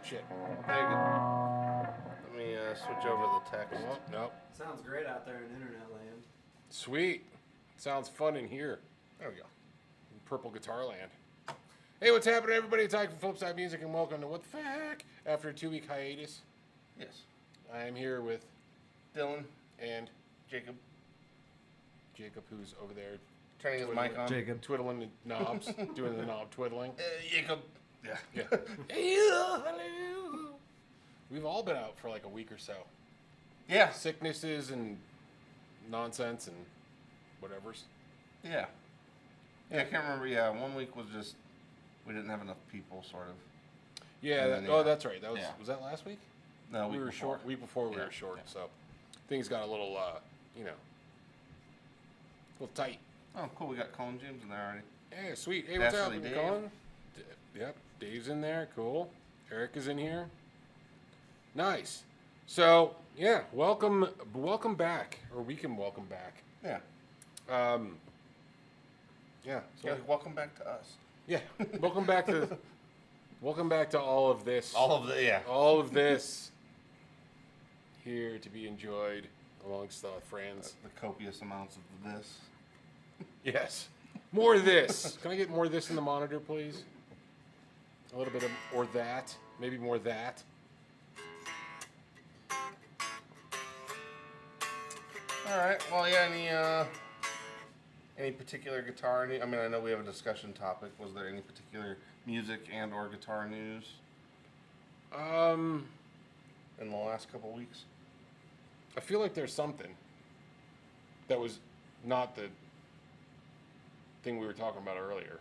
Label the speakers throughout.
Speaker 1: Shit. There you go. Let me switch over the text.
Speaker 2: Oh, nope.
Speaker 3: Sounds great out there in internet land.
Speaker 2: Sweet. Sounds fun in here.
Speaker 1: There we go.
Speaker 2: In purple guitar land. Hey, what's happening, everybody? It's Ike from Flipside Music, and welcome to What the Fuck? After a 2-week hiatus,
Speaker 1: Yes.
Speaker 2: I am here with
Speaker 1: Dylan
Speaker 2: and
Speaker 1: Jacob.
Speaker 2: Jacob, who's over there
Speaker 1: Turning his mic on.
Speaker 3: Jacob.
Speaker 2: twiddling the knobs, doing the knob twiddling.
Speaker 1: Jacob. Yeah.
Speaker 2: Yeah. Hello. We've all been out for like a week or so.
Speaker 1: Yeah.
Speaker 2: Sicknesses and nonsense and whatever's.
Speaker 1: Yeah. Yeah, I can't remember. Yeah, 1 week was just, we didn't have enough people, sort of.
Speaker 2: Yeah.
Speaker 1: Then,
Speaker 2: Oh, that's right. That was
Speaker 1: Yeah.
Speaker 2: Was that last week?
Speaker 1: No,
Speaker 2: We were
Speaker 1: before.
Speaker 2: short. Week before we
Speaker 1: Yeah,
Speaker 2: were short,
Speaker 1: yeah.
Speaker 2: so things got a little, a little tight.
Speaker 1: Oh, cool. We got Colin James in there already.
Speaker 2: Hey, sweet. Hey, what's
Speaker 1: Dastardly
Speaker 2: up,
Speaker 1: Dave.
Speaker 2: Colin? Yep, Dave's in there. Cool. Eric is in here. Nice. So, yeah, welcome back, or we can welcome back.
Speaker 1: Yeah.
Speaker 2: Yeah. So,
Speaker 1: Yeah, welcome back to us.
Speaker 2: yeah. Welcome back to all of this.
Speaker 1: All of the, yeah.
Speaker 2: All of this here to be enjoyed amongst friends.
Speaker 1: The copious amounts of this.
Speaker 2: Yes. More of this. Can I get more of this in the monitor, please? A little bit of, or that. Maybe more of that.
Speaker 1: All right. Well, yeah. Any particular guitar? I mean, I know we have a discussion topic. Was there any particular music and/or guitar news in the last couple weeks?
Speaker 2: I feel like there's something that was not the thing we were talking about earlier.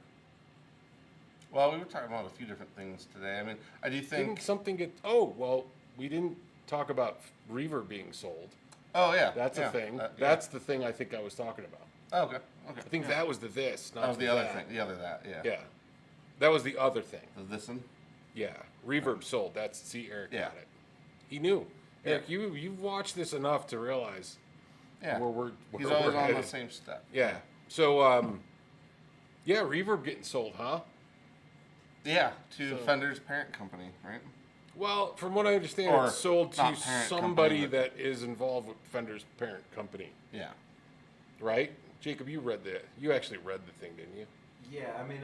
Speaker 1: Well, we were talking about a few different things today. I mean, I do think.
Speaker 2: Didn't something get? Oh, well, we didn't talk about Reverb being sold.
Speaker 1: Oh yeah.
Speaker 2: That's
Speaker 1: yeah,
Speaker 2: a thing.
Speaker 1: yeah.
Speaker 2: That's the thing I think I was talking about.
Speaker 1: Oh, okay. Okay.
Speaker 2: I think that was the this, not
Speaker 1: That was the other
Speaker 2: that.
Speaker 1: thing. The other that. Yeah.
Speaker 2: Yeah, that was the other thing.
Speaker 1: The this'n.
Speaker 2: Yeah, Reverb sold. That's see, Eric
Speaker 1: Yeah.
Speaker 2: got it. He knew.
Speaker 1: Yeah.
Speaker 2: Eric, you've watched this enough to realize.
Speaker 1: Yeah.
Speaker 2: Where
Speaker 1: He's
Speaker 2: we're
Speaker 1: always on the
Speaker 2: headed.
Speaker 1: same step.
Speaker 2: Yeah. So yeah, Reverb getting sold, huh?
Speaker 1: Yeah. To
Speaker 2: So-
Speaker 1: Fender's parent company, right?
Speaker 2: Well, from what I understand,
Speaker 1: Or
Speaker 2: it's sold to
Speaker 1: not parent
Speaker 2: somebody
Speaker 1: company, but-
Speaker 2: that is involved with Fender's parent company,
Speaker 1: Yeah.
Speaker 2: right? Jacob, you actually read the thing, didn't you?
Speaker 3: Yeah, I mean,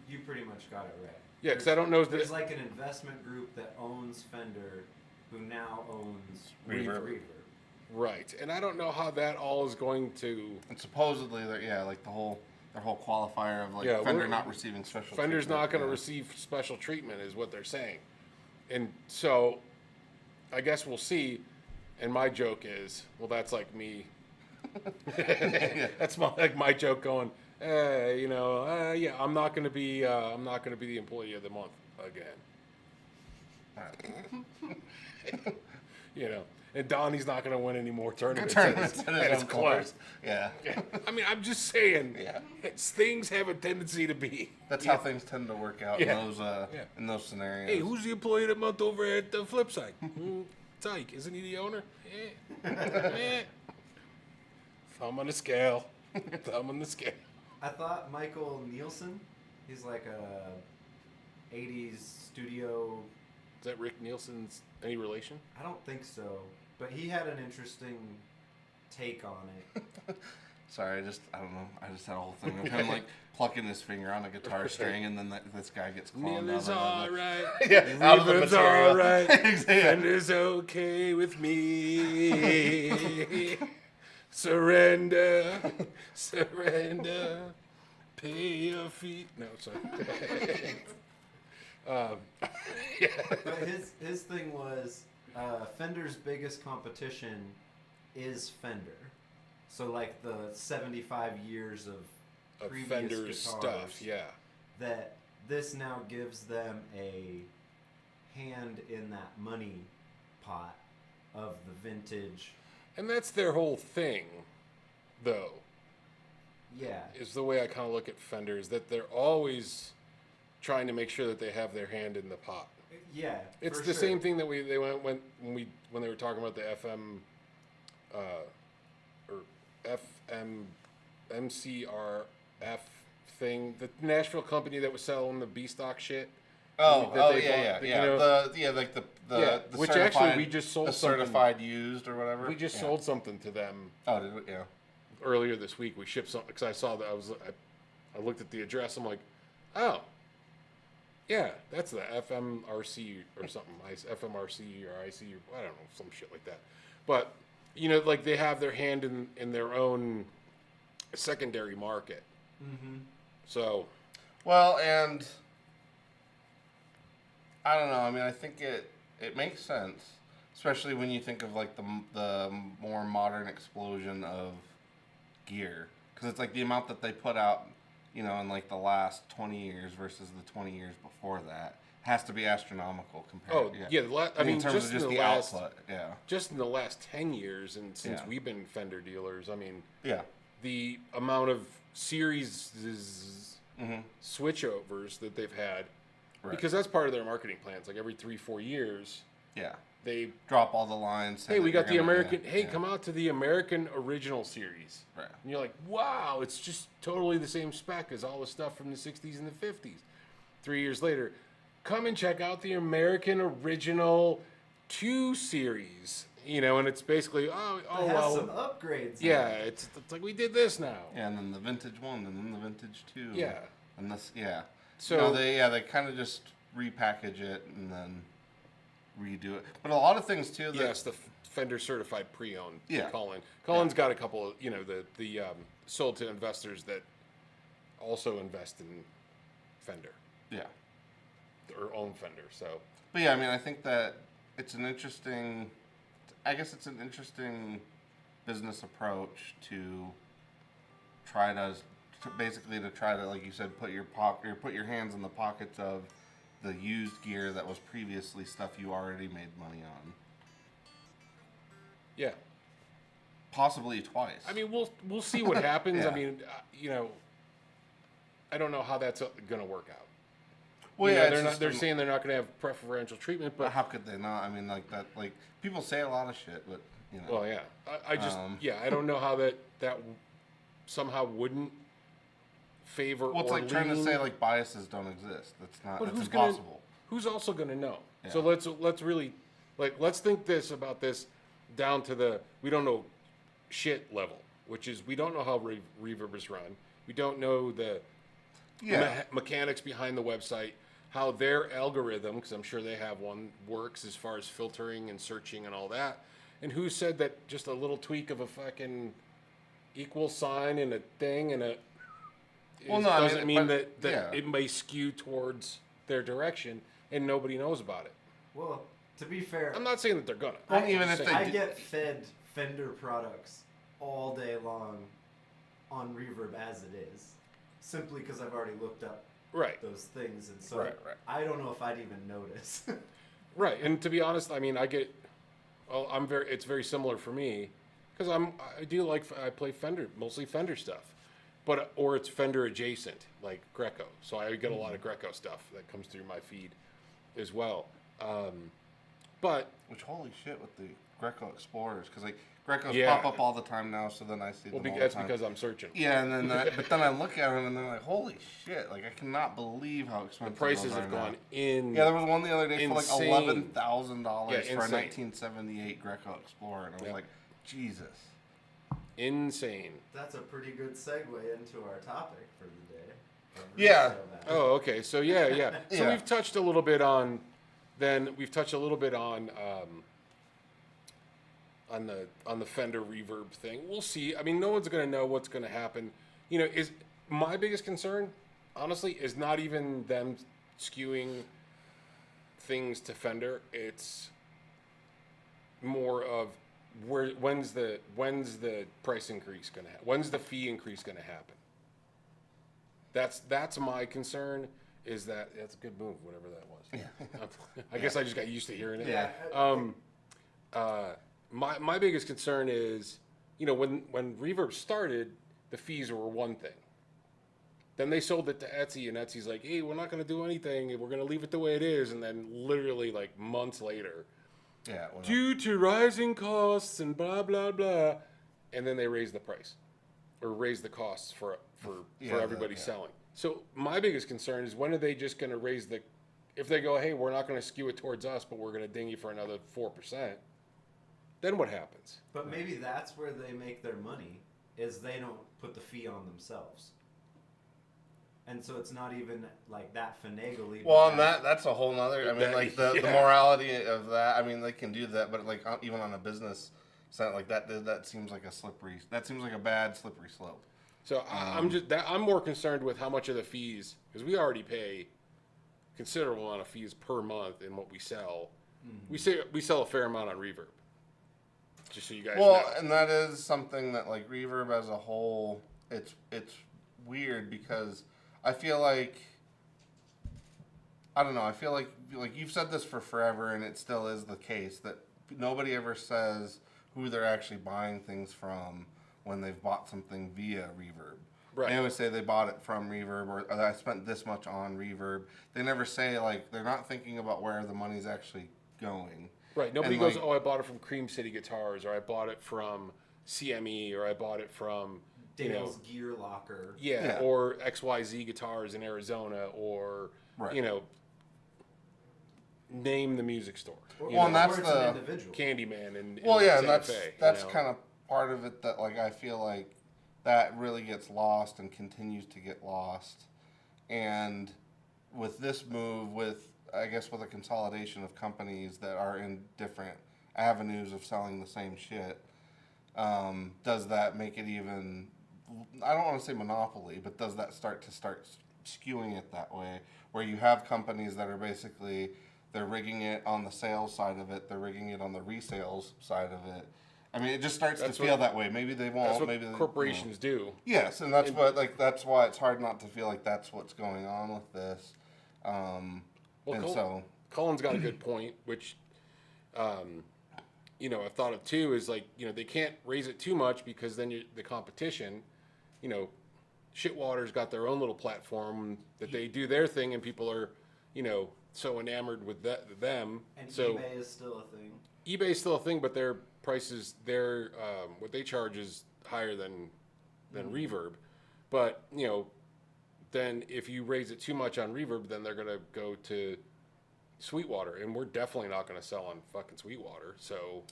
Speaker 3: you pretty much got it right.
Speaker 2: Yeah, because I don't know.
Speaker 3: There's like an investment group that owns Fender, who now owns
Speaker 1: Reverb.
Speaker 2: Right, and I don't know how that all is going to.
Speaker 1: And supposedly, like their whole qualifier of like
Speaker 2: Yeah,
Speaker 1: Fender
Speaker 2: we're-
Speaker 1: not receiving special.
Speaker 2: Fender's
Speaker 1: treatment,
Speaker 2: not going to
Speaker 1: yeah.
Speaker 2: receive special treatment, is what they're saying, and so I guess we'll see. And my joke is, well, that's like me. That's my joke going. Yeah, I'm not going to be the employee of the month again. And Donnie's not going to win any more tournaments.
Speaker 1: Tournaments
Speaker 2: and it's close.
Speaker 1: Yeah.
Speaker 2: I mean, I'm just saying.
Speaker 1: Yeah.
Speaker 2: Things have a tendency to be.
Speaker 1: That's how things tend to work out
Speaker 2: Yeah.
Speaker 1: in those scenarios.
Speaker 2: Hey, who's the employee of the month over at the Flipside? It's Ike. Isn't he the owner? Yeah. Thumb on the scale. Thumb on the scale.
Speaker 3: I thought Michael Nielsen, he's like a 80s studio.
Speaker 2: Is that Rick Nielsen's any relation?
Speaker 3: I don't think so, but he had an interesting take on it.
Speaker 1: Sorry, I don't know. I just had a whole thing of him like plucking his finger on a guitar string, and then this guy gets clawed
Speaker 2: Neil's
Speaker 1: out of
Speaker 2: alright.
Speaker 1: Yeah, out of the
Speaker 2: Reverb's
Speaker 1: material.
Speaker 2: alright.
Speaker 1: Exactly.
Speaker 2: Fender's okay with me. Surrender. Pay your feet. No, sorry. Yeah.
Speaker 3: But his thing was Fender's biggest competition is Fender. So like the 75 years of previous
Speaker 2: Fender's
Speaker 3: guitars,
Speaker 2: stuff, yeah.
Speaker 3: that this now gives them a hand in that money pot of the vintage.
Speaker 2: And that's their whole thing, though.
Speaker 3: Yeah.
Speaker 2: Is the way I kind of look at Fender, is that they're always trying to make sure that they have their hand in the pot.
Speaker 3: Yeah.
Speaker 2: It's
Speaker 3: for
Speaker 2: the
Speaker 3: sure.
Speaker 2: same thing that when they were talking about the FM or MCRF thing, the Nashville company that was selling the B stock shit.
Speaker 1: Oh,
Speaker 2: that they
Speaker 1: yeah,
Speaker 2: bought,
Speaker 1: yeah,
Speaker 2: you know,
Speaker 1: the
Speaker 2: which
Speaker 1: certified,
Speaker 2: actually we just sold
Speaker 1: the
Speaker 2: something.
Speaker 1: certified used or whatever.
Speaker 2: We just sold something to them
Speaker 1: Oh, did we? Yeah.
Speaker 2: earlier this week. We shipped something because I saw that I looked at the address. I'm like, oh, yeah, that's the FMRC or something. FMRC or IC or I don't know, some shit like that. But you know, like they have their hand in their own secondary market.
Speaker 3: Mm-hmm.
Speaker 2: So,
Speaker 1: Well, and I don't know. I mean, I think it makes sense, especially when you think of like the more modern explosion of gear, because it's like the amount that they put out, you know, in like the last 20 years versus the 20 years before that has to be astronomical compared.
Speaker 2: I mean,
Speaker 1: in terms
Speaker 2: just
Speaker 1: of
Speaker 2: in
Speaker 1: just
Speaker 2: the
Speaker 1: the
Speaker 2: last,
Speaker 1: output. Yeah.
Speaker 2: just in the last 10 years, and since
Speaker 1: Yeah.
Speaker 2: we've been Fender dealers, I mean,
Speaker 1: Yeah.
Speaker 2: the amount of series
Speaker 1: Mm-hmm.
Speaker 2: switchovers that they've had,
Speaker 1: Right.
Speaker 2: because that's part of their marketing plans. Like every 3-4 years,
Speaker 1: Yeah.
Speaker 2: they
Speaker 1: Drop all the lines. say
Speaker 2: hey,
Speaker 1: that
Speaker 2: we got
Speaker 1: you're
Speaker 2: the
Speaker 1: gonna-
Speaker 2: American.
Speaker 1: yeah,
Speaker 2: Hey,
Speaker 1: yeah.
Speaker 2: come out to the American Original Series.
Speaker 1: Right.
Speaker 2: And you're like, wow, it's just totally the same spec as all the stuff from the 60s and the 50s. 3 years later, come and check out the American Original 2 Series. You know, and it's basically,
Speaker 3: It has some
Speaker 2: well,
Speaker 3: upgrades.
Speaker 2: yeah, it's like we did this now.
Speaker 1: Yeah, and then the vintage one, and then the vintage two.
Speaker 2: Yeah.
Speaker 1: And this, yeah.
Speaker 2: So-
Speaker 1: they kind of just repackage it and then redo it. But a lot of things too. That,
Speaker 2: Yes, the Fender certified pre-owned.
Speaker 1: Yeah.
Speaker 2: Colin's got a couple of, you know, the sold to investors that also invest in Fender
Speaker 1: Yeah.
Speaker 2: or own Fender. So
Speaker 1: But yeah, I mean, I think that it's an interesting. I guess it's an interesting business approach to try to basically to try to, like you said, put your hands in the pockets of the used gear that was previously stuff you already made money on.
Speaker 2: yeah,
Speaker 1: Possibly twice.
Speaker 2: I mean, we'll see what happens.
Speaker 1: Yeah.
Speaker 2: I mean, you know, I don't know how that's going to work out.
Speaker 1: well,
Speaker 2: You
Speaker 1: yeah,
Speaker 2: know,
Speaker 1: it's
Speaker 2: they're not.
Speaker 1: just
Speaker 2: They're saying they're not going to have preferential treatment,
Speaker 1: But
Speaker 2: but
Speaker 1: how could they not? I mean, like that. Like people say a lot of shit, but you know.
Speaker 2: well, yeah. I just I don't know how that somehow wouldn't favor.
Speaker 1: Well, it's
Speaker 2: or
Speaker 1: like trying to
Speaker 2: lean.
Speaker 1: say like biases don't exist. That's not.
Speaker 2: But
Speaker 1: That's
Speaker 2: who's
Speaker 1: impossible.
Speaker 2: Who's also going to know?
Speaker 1: Yeah.
Speaker 2: So let's really let's think about this down to the we don't know shit level, which is we don't know how reverb is run. We don't know the
Speaker 1: Yeah.
Speaker 2: mechanics behind the website, how their algorithm, because I'm sure they have one, works as far as filtering and searching and all that. And who said that just a little tweak of a fucking equal sign and a thing and a
Speaker 1: Well, no, I mean,
Speaker 2: doesn't mean
Speaker 1: but-
Speaker 2: that
Speaker 1: yeah.
Speaker 2: it may skew towards their direction and nobody knows about it.
Speaker 3: Well, to be fair,
Speaker 2: I'm not saying that they're gonna.
Speaker 1: Well,
Speaker 2: I'm
Speaker 1: even
Speaker 2: just
Speaker 1: if
Speaker 2: saying-
Speaker 1: they
Speaker 3: I get fed Fender products all day long on Reverb as it is, simply because I've already looked up
Speaker 2: right,
Speaker 3: those things, and so
Speaker 1: Right.
Speaker 3: I don't know if I'd even notice.
Speaker 2: right, and to be honest, I mean, it's very similar for me because I play Fender, mostly Fender stuff, or it's Fender adjacent, like Greco. So I get a lot of Greco stuff that comes through my feed as well. But
Speaker 1: Which holy shit with the Greco Explorers, because like Grecos
Speaker 2: Yeah.
Speaker 1: pop up all the time now, so then I see them all
Speaker 2: that's
Speaker 1: the time.
Speaker 2: because I'm searching.
Speaker 1: Yeah, and then but then I look at them and they're like, holy shit! Like I cannot believe how expensive
Speaker 2: The prices
Speaker 1: those are
Speaker 2: have
Speaker 1: now.
Speaker 2: gone in.
Speaker 1: Yeah, there was one the other day for like
Speaker 2: insane.
Speaker 1: $11,000
Speaker 2: Yeah,
Speaker 1: for a
Speaker 2: insane.
Speaker 1: 1978 Greco Explorer, and I was
Speaker 2: Yeah.
Speaker 1: like, Jesus.
Speaker 2: insane.
Speaker 3: That's a pretty good segue into our topic for the day.
Speaker 1: Yeah.
Speaker 2: Oh, okay. So yeah. So
Speaker 1: Yeah.
Speaker 2: we've touched a little bit on on the Fender reverb thing. We'll see. I mean, no one's going to know what's going to happen. You know, is my biggest concern, honestly, is not even them skewing things to Fender. It's more of when's the price increase going to happen? When's the fee increase going to happen? That's my concern. Is that's a good move, whatever that was.
Speaker 1: Yeah.
Speaker 2: I guess I just got used to hearing it.
Speaker 3: Yeah.
Speaker 2: My biggest concern is, when Reverb started, the fees were one thing. Then they sold it to Etsy, and Etsy's like, hey, we're not going to do anything. We're going to leave it the way it is. And then literally like months later, due to rising costs and blah, blah, blah. And then they raise the price or raise the costs for everybody selling. So my biggest concern is, when are they just going to raise if they go, hey, we're not going to skew it towards us, but we're going to ding you for another 4%, then what happens?
Speaker 3: But maybe that's where they make their money, is they don't put the fee on themselves. And so it's not even like that finagly.
Speaker 1: Well, and that's a whole nother. I mean, like the morality of that. I mean, they can do that, but like even on a business side like that seems like a slippery. That seems like a bad slippery slope.
Speaker 2: So I'm more concerned with how much of the fees, because we already pay considerable amount of fees per month in what we sell. Mm-hmm. We sell a fair amount on Reverb. Just so you guys know.
Speaker 1: Well, and that is something that like Reverb as a whole, it's weird because I feel like, I don't know, I feel like you've said this for forever, and it still is the case, that nobody ever says who they're actually buying things from when they've bought something via Reverb. Right. They always say they bought it from Reverb, or I spent this much on Reverb. They never say, like, they're not thinking about where the money's actually going.
Speaker 2: Right. Nobody goes, I bought it from Cream City Guitars, or I bought it from CME, or I bought it from
Speaker 3: Dale's Gear Locker.
Speaker 2: Yeah, or XYZ Guitars in Arizona, or, name the music store.
Speaker 1: And that's the
Speaker 2: Candyman in
Speaker 1: and
Speaker 2: Santa Fe,
Speaker 1: that's kind of part of it that, like, I feel like that really gets lost and continues to get lost. And with this move, with a consolidation of companies that are in different avenues of selling the same shit, does that make it even, I don't want to say monopoly, but does that start skewing it that way, where you have companies that are basically, they're rigging it on the sales side of it, they're rigging it on the resales side of it. I mean, it just starts to feel that way. Maybe they won't.
Speaker 2: That's what
Speaker 1: maybe
Speaker 2: corporations do.
Speaker 1: Yes, and that's why it's hard not to feel like that's what's going on with this.
Speaker 2: Colin's got a good point, which, I've thought of too, is like, they can't raise it too much, because then the competition, Shitwater's got their own little platform that they do their thing, and people are, so enamored with them.
Speaker 3: And
Speaker 2: so
Speaker 3: eBay is still a thing.
Speaker 2: eBay's still a thing, but their prices, what they charge is higher than Reverb. But, then if you raise it too much on Reverb, then they're going to go to Sweetwater, and we're definitely not going to sell on fucking Sweetwater. So,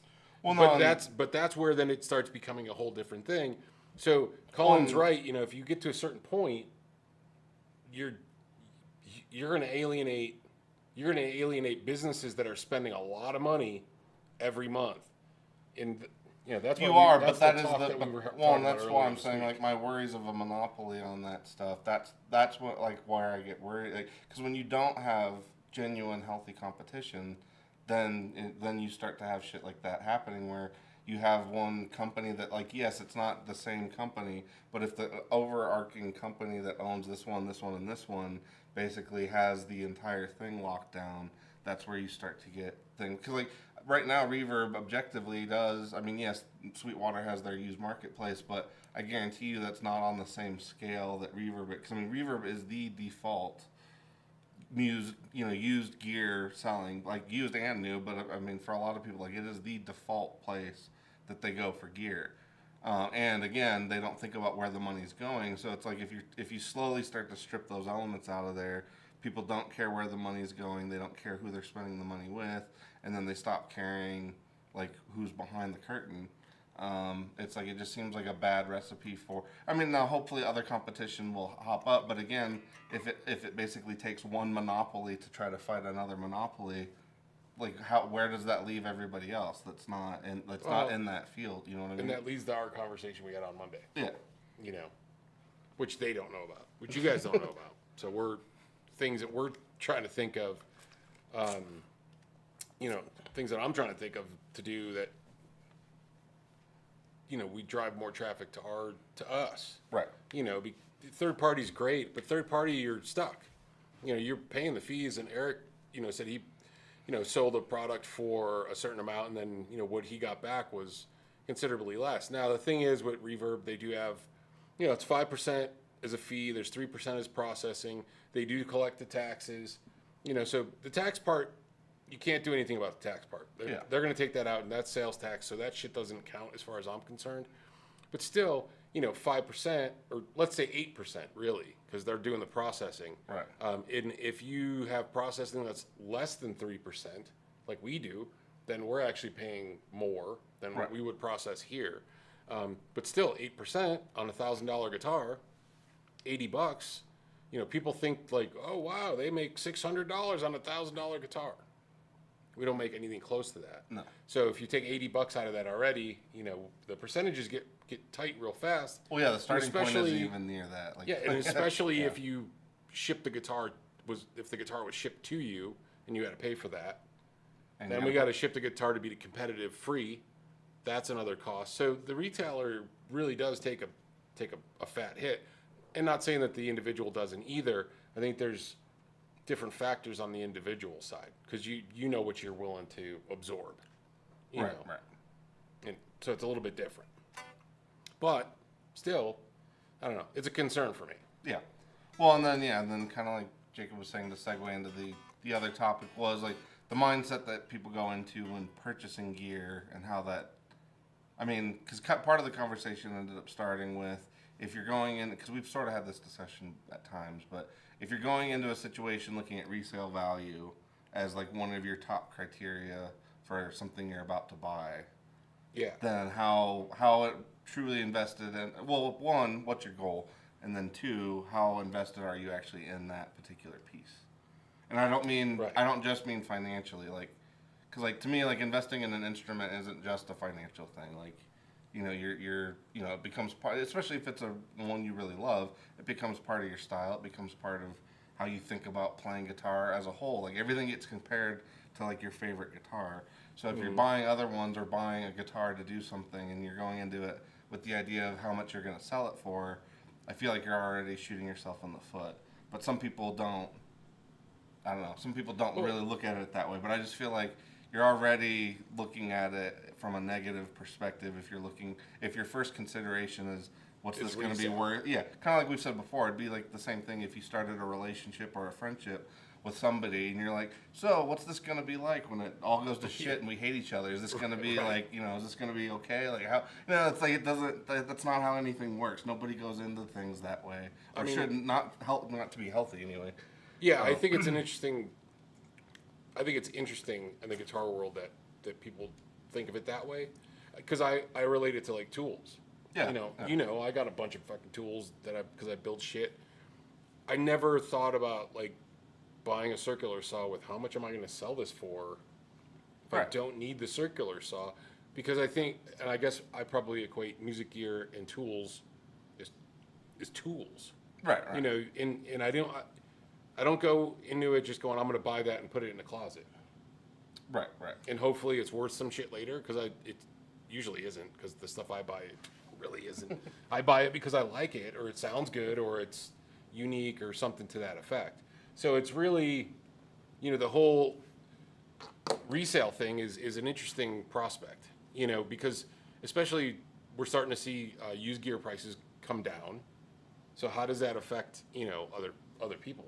Speaker 2: that's where then it starts becoming a whole different thing. So Colin's right. If you get to a certain point, you're going to alienate businesses that are spending a lot of money every month. And that's
Speaker 1: you are, but that is that's why I'm saying, like, my worries of a monopoly on that stuff. That's what, like, where I get worried, like, because when you don't have genuine healthy competition, then you start to have shit like that happening, where you have one company that, like, yes, it's not the same company, but if the overarching company that owns this one, and this one basically has the entire thing locked down, that's where you start to get things. Because, like, right now, Reverb objectively does, I mean, yes, Sweetwater has their used marketplace, but I guarantee you that's not on the same scale that Reverb is. Because, I mean, Reverb is the default used gear selling, like used and new, but I mean, for a lot of people, like, it is the default place that they go for gear. And again, they don't think about where the money's going. So it's like, if you slowly start to strip those elements out of there, people don't care where the money's going. They don't care who they're spending the money with, and then they stop caring, like, who's behind the curtain. It's like, it just seems like a bad recipe for. I mean, now hopefully other competition will hop up, but again, if it basically takes one monopoly to try to fight another monopoly, like, where does that leave everybody else that's not in that field? You know what I mean?
Speaker 2: And that leads to our conversation we had on Monday.
Speaker 1: Yeah.
Speaker 2: Which they don't know about, which you guys don't know about. So things that we're trying to think of. you know, things that I'm trying to think of to do that, you know, we drive more traffic to us.
Speaker 1: Right.
Speaker 2: You know, third party's great, but third party, you're stuck. You know, you're paying the fees, and Eric, you know, said he, you know, sold a product for a certain amount, and then, you know, what he got back was considerably less. Now, the thing is, with Reverb, they do have, you know, it's 5% as a fee, there's 3% as processing, they do collect the taxes, you know, so the tax part, you can't do anything about the tax part. They're going to take that out, and that's sales tax, so that shit doesn't count as far as I'm concerned. But still, you know, 5%, or let's say 8%, really, because they're doing the processing.
Speaker 1: Right.
Speaker 2: And if you have processing that's less than 3%, like we do, then we're actually paying more than what we would process here. But still, 8% on a $1,000 guitar, $80. You know, people think like, oh wow, they make $600 on a $1,000 guitar. We don't make anything close to that. No. So if you take $80 out of that already, you know, the percentages get tight real fast.
Speaker 1: Well, yeah, the starting point isn't even near that. Like,
Speaker 2: yeah, and especially if you ship the guitar if the guitar was shipped to you and you had to pay for that, and then we got to ship the guitar to be competitive free. That's another cost. So the retailer really does take a fat hit, and not saying that the individual doesn't either. I think there's different factors on the individual side because you know what you're willing to absorb, you know.
Speaker 1: Right.
Speaker 2: And so it's a little bit different, but still, I don't know. It's a concern for me.
Speaker 1: Yeah. Well, and then kind of like Jacob was saying, to segue into the other topic was like the mindset that people go into when purchasing gear and how that. I mean, because part of the conversation ended up starting with, if you're going in, because we've sort of had this discussion at times, but if you're going into a situation looking at resale value as like one of your top criteria for something you're about to buy, then how it truly invested in, well, one, what's your goal? And then two, how invested are you actually in that particular piece? And I don't just mean financially, like, because like to me, like investing in an instrument isn't just a financial thing. Like, you know, you're you know, it becomes part, especially if it's one you really love, it becomes part of your style. It becomes part of how you think about playing guitar as a whole. Like everything gets compared to like your favorite guitar. So if you're buying other ones or buying a guitar to do something and you're going into it with the idea of how much you're going to sell it for, I feel like you're already shooting yourself in the foot. But some people don't. I don't know. Some people don't really look at it that way. But I just feel like you're already looking at it from a negative perspective if your first consideration is, what's this going to be worth? Yeah, kind of like we've said before, it'd be like the same thing if you started a relationship or a friendship with somebody and you're like, so what's this going to be like when it all goes to shit and we hate each other? Is this going to be like, you know, is this going to be okay? Like how, you know, it's like that's not how anything works. Nobody goes into things that way. Or should not to be healthy anyway.
Speaker 2: Yeah, I think it's interesting in the guitar world that people think of it that way, because I relate it to like tools. Yeah. You know, I got a bunch of fucking tools because I build shit. I never thought about like buying a circular saw with how much am I going to sell this for if I don't need the circular saw, because I think, and I guess I probably equate music gear and tools is tools. Right. You know, and I don't go into it just going, I'm going to buy that and put it in the closet. Right. And hopefully it's worth some shit later, because it usually isn't, because the stuff I buy really isn't. I buy it because I like it, or it sounds good, or it's unique, or something to that effect. So it's really, you know, the whole resale thing is an interesting prospect, you know, because especially we're starting to see used gear prices come down. So how does that affect, you know, other people?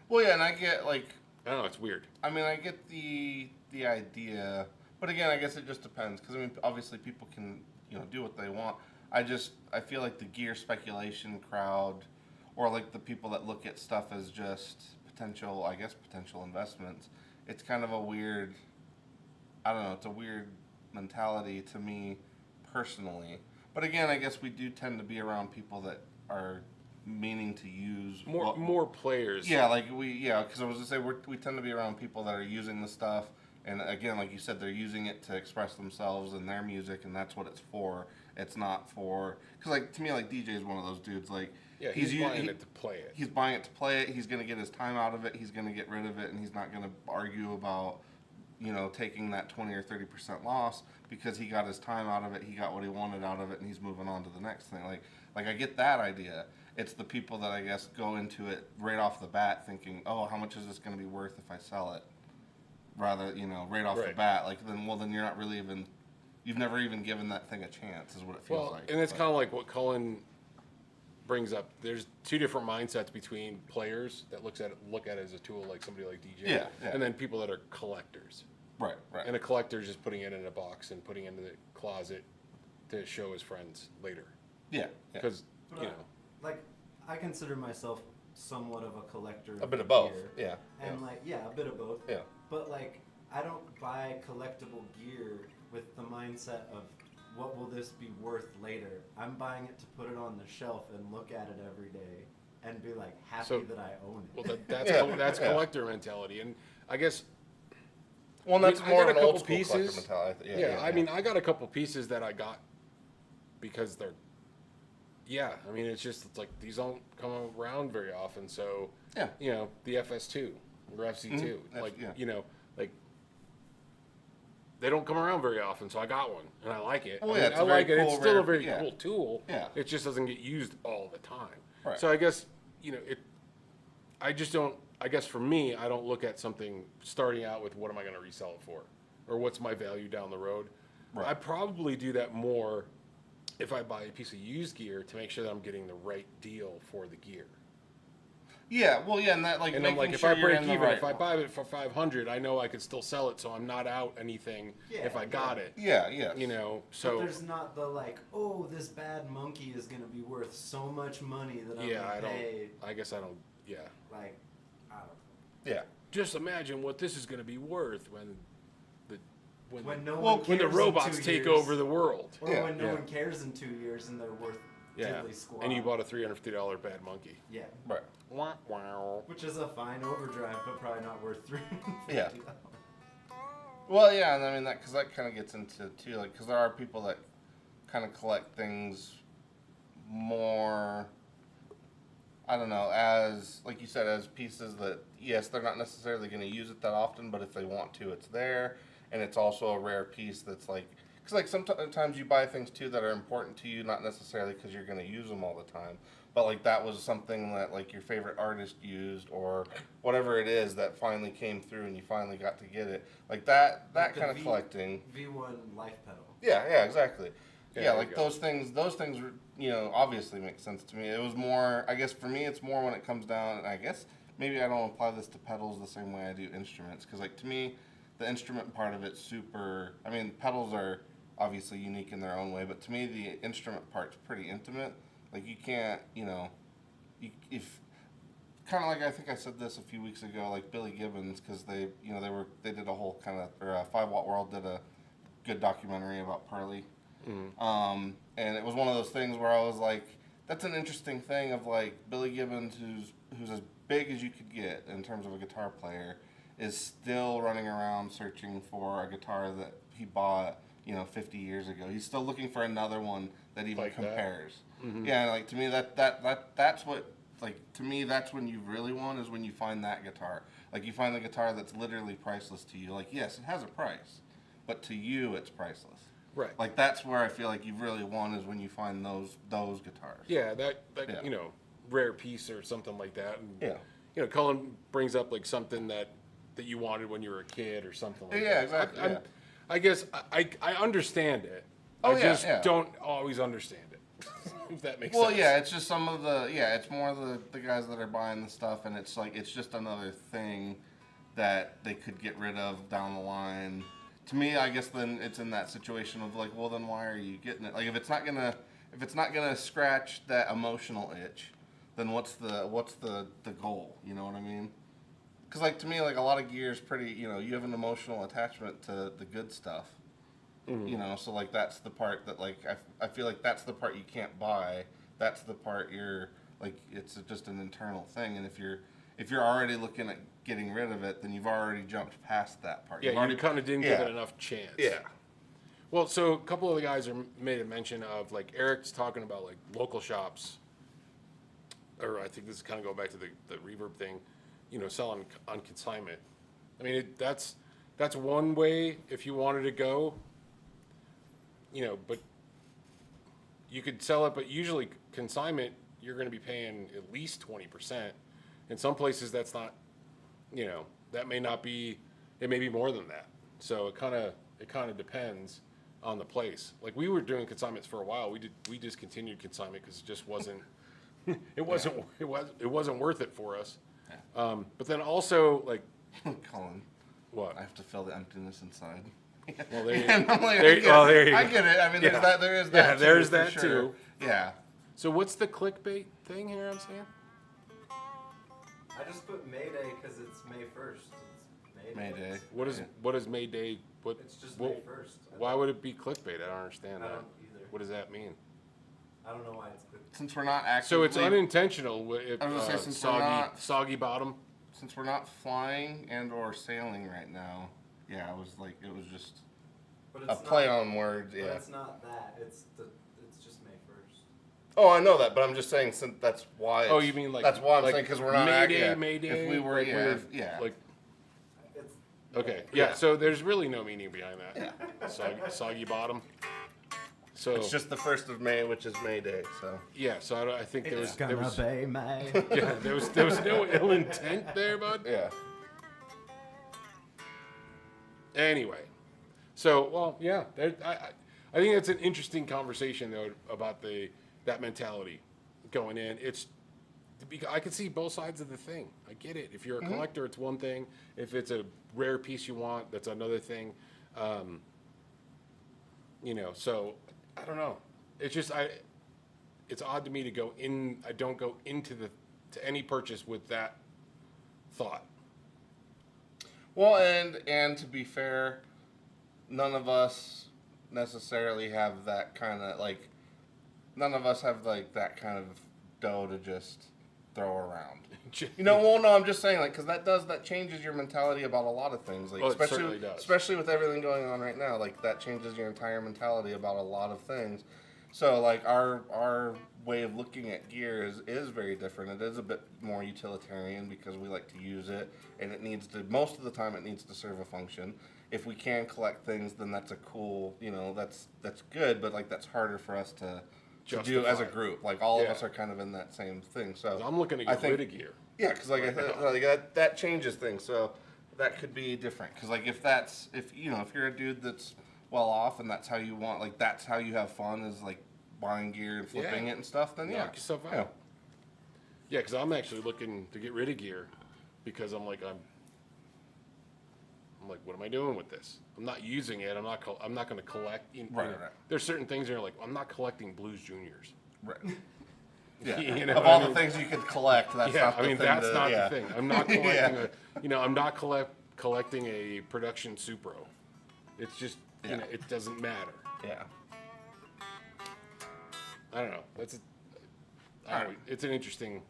Speaker 1: Well, yeah, and I get, like...
Speaker 2: I don't know, it's weird.
Speaker 1: I mean, I get the idea, but again, I guess it just depends, because, I mean, obviously people can, you know, do what they want. I feel like the gear speculation crowd, or, like, the people that look at stuff as just potential investments, it's kind of a weird, I don't know, it's a weird mentality to me, personally. But again, I guess we do tend to be around people that are meaning to use
Speaker 2: more players.
Speaker 1: Yeah, like because I was gonna say we tend to be around people that are using the stuff, and again, like you said, they're using it to express themselves in their music, and that's what it's for. It's not for, because like to me, like DJ is one of those dudes. Like
Speaker 2: Yeah, he's
Speaker 1: u-
Speaker 2: buying it to play it.
Speaker 1: He's buying it to play it. He's going to get his time out of it. He's going to get rid of it, and he's not going to argue about, taking that 20 or 30% loss because he got his time out of it. He got what he wanted out of it, and he's moving on to the next thing. Like I get that idea. It's the people that I guess go into it right off the bat thinking, oh, how much is this going to be worth if I sell it? Rather, right off the
Speaker 2: Right.
Speaker 1: bat, then you're not really even, you've never even given that thing a chance, is what it feels like.
Speaker 2: And it's kind of like what Cullen brings up. There's two different mindsets between players that look at it as a tool, like somebody like DJ,
Speaker 1: Yeah.
Speaker 2: and then people that are collectors.
Speaker 1: Right.
Speaker 2: And a collector is just putting it in a box and putting it in the closet to show his friends later.
Speaker 1: Yeah.
Speaker 2: Because
Speaker 3: But like, I consider myself somewhat of a collector.
Speaker 1: A bit of both.
Speaker 3: Gear.
Speaker 1: Yeah.
Speaker 3: And a bit of both.
Speaker 1: Yeah.
Speaker 3: But like, I don't buy collectible gear with the mindset of what will this be worth later. I'm buying it to put it on the shelf and look at it every day and be like happy that I own it.
Speaker 2: Well, that's
Speaker 1: Yeah,
Speaker 2: that's
Speaker 1: yeah.
Speaker 2: collector mentality, and I guess.
Speaker 1: Well, that's
Speaker 2: I
Speaker 1: more
Speaker 2: got
Speaker 1: of
Speaker 2: a
Speaker 1: an old
Speaker 2: couple
Speaker 1: school collector
Speaker 2: pieces.
Speaker 1: mentality.
Speaker 2: Yeah, I mean, I got a couple pieces that I got because they're. Yeah, I mean, it's like these don't come around very often. So,
Speaker 1: Yeah.
Speaker 2: The FS2 or FC2,
Speaker 1: Mhm.
Speaker 2: like they don't come around very often. So I got one and I like it.
Speaker 1: Oh,
Speaker 2: I
Speaker 1: yeah,
Speaker 2: mean,
Speaker 1: it's
Speaker 2: I
Speaker 1: a very
Speaker 2: like it. It's
Speaker 1: cool,
Speaker 2: still
Speaker 1: rare-
Speaker 2: a very
Speaker 1: yeah.
Speaker 2: cool tool.
Speaker 1: Yeah.
Speaker 2: It just doesn't get used all the time.
Speaker 1: Right.
Speaker 2: So I guess I just don't. I guess for me, I don't look at something starting out with what am I going to resell it for, or what's my value down the road.
Speaker 1: Right.
Speaker 2: I probably do that more if I buy a piece of used gear to make sure that I'm getting the right deal for the gear.
Speaker 1: Yeah, well, yeah, and that
Speaker 2: And I'm
Speaker 1: making
Speaker 2: like, if
Speaker 1: sure
Speaker 2: I
Speaker 1: you're
Speaker 2: break
Speaker 1: in the
Speaker 2: even,
Speaker 1: right
Speaker 2: if I
Speaker 1: one.
Speaker 2: buy it for $500, I know I could still sell it, so I'm not out anything if I got it.
Speaker 1: Yeah, yeah.
Speaker 3: But
Speaker 2: So
Speaker 3: there's not the like, oh, this bad monkey is gonna be worth so much money that I'm
Speaker 2: yeah,
Speaker 3: gonna
Speaker 2: I don't.
Speaker 3: pay.
Speaker 2: I guess I don't. Yeah.
Speaker 3: Like, I don't know.
Speaker 1: Yeah.
Speaker 2: Just imagine what this is going to be worth when
Speaker 3: When no
Speaker 1: Well,
Speaker 3: one cares
Speaker 2: when the
Speaker 3: in
Speaker 2: robots
Speaker 3: 2
Speaker 2: take
Speaker 3: years,
Speaker 2: over the world.
Speaker 3: or
Speaker 1: Yeah.
Speaker 3: when no
Speaker 2: Yeah.
Speaker 3: one cares in 2 years and they're worth
Speaker 2: Yeah.
Speaker 3: diddly squat.
Speaker 2: And you bought a $350 bad monkey.
Speaker 3: Yeah,
Speaker 1: Right.
Speaker 2: Wow. Wow.
Speaker 3: which is a fine overdrive, but probably not worth $350.
Speaker 1: Yeah. Well, yeah, and I mean because that kind of gets into too, like, because there are people that kind of collect things more. I don't know, as like you said, as pieces that yes, they're not necessarily going to use it that often, but if they want to, it's there, and it's also a rare piece that's like, because like sometimes you buy things too that are important to you, not necessarily because you're going to use them all the time, but like that was something that like your favorite artist used or whatever it is that finally came through and you finally got to get it, like that
Speaker 3: Like the
Speaker 1: kind of collecting.
Speaker 3: V1 life pedal.
Speaker 1: Yeah, exactly.
Speaker 2: Yeah,
Speaker 1: Yeah,
Speaker 2: there
Speaker 1: like
Speaker 2: you go.
Speaker 1: those things, obviously make sense to me. It was more, I guess, for me, it's more when it comes down, and I guess maybe I don't apply this to pedals the same way I do instruments, because like to me, the instrument part of it's super. I mean, pedals are obviously unique in their own way, but to me, the instrument part's pretty intimate. Like you can't, if kind of like I think I said this a few weeks ago, like Billy Gibbons, because they did a whole kind of, or 5 Watt World did a good documentary about Pearly. And it was one of those things where I was like, that's an interesting thing of like Billy Gibbons, who's as big as you could get in terms of a guitar player, is still running around searching for a guitar that he bought 50 years ago. He's still looking for another one that even
Speaker 2: Like that.
Speaker 1: compares. Yeah, like to me that's what, like, to me that's when you really won, is when you find that guitar. Like you find the guitar that's literally priceless to you. Like yes, it has a price, but to you it's priceless.
Speaker 2: Right.
Speaker 1: Like that's where I feel like you've really won, is when you find those guitars.
Speaker 2: Yeah, that
Speaker 1: Yeah.
Speaker 2: rare piece or something like that. And,
Speaker 1: Yeah.
Speaker 2: Cullen brings up like something that you wanted when you were a kid or something like
Speaker 1: Yeah,
Speaker 2: that.
Speaker 1: exactly, yeah.
Speaker 2: I guess I understand it.
Speaker 1: Oh,
Speaker 2: I
Speaker 1: yeah,
Speaker 2: just
Speaker 1: yeah.
Speaker 2: don't always understand it. If that makes
Speaker 1: Well,
Speaker 2: sense.
Speaker 1: yeah, it's just some of it's more the guys that are buying the stuff, and it's like it's just another thing that they could get rid of down the line. To me, I guess then it's in that situation of like, well, then why are you getting it? Like if it's not gonna scratch that emotional itch, then what's the goal? You know what I mean? Because like to me, like a lot of gear is pretty. You have an emotional attachment to the good stuff. So like that's the part that like I feel like that's the part you can't buy. That's the part you're like, it's just an internal thing. And if you're already looking at getting rid of it, then you've already jumped past that part.
Speaker 2: Yeah,
Speaker 1: You've already,
Speaker 2: you kind of didn't give it enough chance.
Speaker 1: Yeah.
Speaker 2: Well, so a couple of the guys made a mention of like Eric's talking about like local shops or I think this is kind of going back to the reverb thing, selling on consignment. I mean, that's one way if you wanted to go, but you could sell it, but usually consignment, you're going to be paying at least 20%. In some places, that's not, that may not be, it may be more than that. So it kind of depends on the place. Like we were doing consignments for a while. We discontinued consignment because it just wasn't, it wasn't worth it for us.
Speaker 1: Yeah.
Speaker 2: But then also like,
Speaker 1: Colin,
Speaker 2: what?
Speaker 1: I have to fill the emptiness inside.
Speaker 2: Well, there you,
Speaker 1: And I'm like,
Speaker 2: there you go.
Speaker 1: I get it. I mean,
Speaker 2: Yeah.
Speaker 1: there is that.
Speaker 2: Yeah,
Speaker 1: too,
Speaker 2: there's
Speaker 1: for
Speaker 2: that
Speaker 1: sure.
Speaker 2: too.
Speaker 1: Yeah.
Speaker 2: So what's the clickbait thing here I'm saying?
Speaker 3: I just put May Day because it's May 1st. It's May Day.
Speaker 1: May Day.
Speaker 2: What is May Day? What?
Speaker 3: It's just
Speaker 2: what-
Speaker 3: May 1st.
Speaker 2: Why would it be clickbait? I don't understand
Speaker 3: I
Speaker 2: that.
Speaker 3: don't either.
Speaker 2: What does that mean?
Speaker 3: I don't know why it's good.
Speaker 1: Since we're not actively,
Speaker 2: So it's unintentional. If,
Speaker 1: I was gonna say, since we're
Speaker 2: soggy,
Speaker 1: not-
Speaker 2: soggy bottom.
Speaker 1: since we're not flying and or sailing right now. Yeah, it was just
Speaker 3: But
Speaker 1: a
Speaker 3: it's
Speaker 1: play
Speaker 3: not,
Speaker 1: on words.
Speaker 3: But
Speaker 1: Yeah.
Speaker 3: it's not that. It's just May 1st.
Speaker 1: Oh, I know that, but I'm just saying since that's why.
Speaker 2: Oh, you mean like
Speaker 1: that's why I'm
Speaker 2: like
Speaker 1: saying because we're not
Speaker 2: May
Speaker 1: act-
Speaker 2: Day,
Speaker 1: yeah.
Speaker 2: May Day.
Speaker 1: If we were,
Speaker 2: like
Speaker 1: yeah,
Speaker 2: we're-
Speaker 1: yeah.
Speaker 2: Like
Speaker 3: It's
Speaker 2: okay,
Speaker 3: May.
Speaker 2: yeah.
Speaker 1: Yeah.
Speaker 2: So there's really no meaning behind that. Soggy bottom. So
Speaker 1: It's just the 1st of May, which is May Day. So
Speaker 2: yeah. So I think there was
Speaker 3: be May.
Speaker 2: yeah there was no ill intent there, bud.
Speaker 1: yeah.
Speaker 2: Anyway, so well, yeah, I think that's an interesting conversation though about that mentality going in. I can see both sides of the thing. I get it. If you're a collector, it's one thing. If it's a rare piece you want, that's another thing. So I don't know. It's just it's odd to me to go in. I don't go into to any purchase with that thought.
Speaker 1: Well, and to be fair, none of us necessarily have that kind of like. None of us have like that kind of dough to just throw around. Well, no, I'm just saying like because that changes your mentality about a lot of things. Like
Speaker 2: Oh, it certainly
Speaker 1: especially
Speaker 2: does.
Speaker 1: especially with everything going on right now, like that changes your entire mentality about a lot of things. So like our way of looking at gear is very different. It is a bit more utilitarian because we like to use it, and it needs to most of the time it needs to serve a function. If we can collect things, then that's a cool, that's good, but like that's harder for us to do as a
Speaker 2: Justify.
Speaker 1: group. Like all of
Speaker 2: Yeah.
Speaker 1: us are kind of in that same thing. So
Speaker 2: I'm looking to
Speaker 1: I
Speaker 2: get
Speaker 1: think-
Speaker 2: rid of gear.
Speaker 1: yeah, because like I said, like that changes things. So that could be different. Because like if you're a dude that's well off and that's how you want, like that's how you have fun is like buying gear and flipping
Speaker 2: Yeah.
Speaker 1: it and stuff. Then yeah,
Speaker 2: Knock yourself out.
Speaker 1: yeah.
Speaker 2: Yeah, because I'm actually looking to get rid of gear because I'm like, what am I doing with this? I'm not using it. I'm not going to collect.
Speaker 1: Right.
Speaker 2: There's certain things that are like, I'm not collecting Blues Juniors.
Speaker 1: Right. Yeah.
Speaker 2: You know
Speaker 1: of
Speaker 2: what
Speaker 1: all
Speaker 2: I
Speaker 1: the
Speaker 2: mean?
Speaker 1: things you could collect, that's
Speaker 2: Yeah,
Speaker 1: not the
Speaker 2: I mean
Speaker 1: thing.
Speaker 2: that's
Speaker 1: to,
Speaker 2: not
Speaker 1: yeah.
Speaker 2: the thing. I'm not collecting
Speaker 1: Yeah.
Speaker 2: I'm not collecting a production Supro. It's just
Speaker 1: Yeah.
Speaker 2: it doesn't matter.
Speaker 1: Yeah.
Speaker 2: I don't know.
Speaker 1: Alright.
Speaker 2: It's an interesting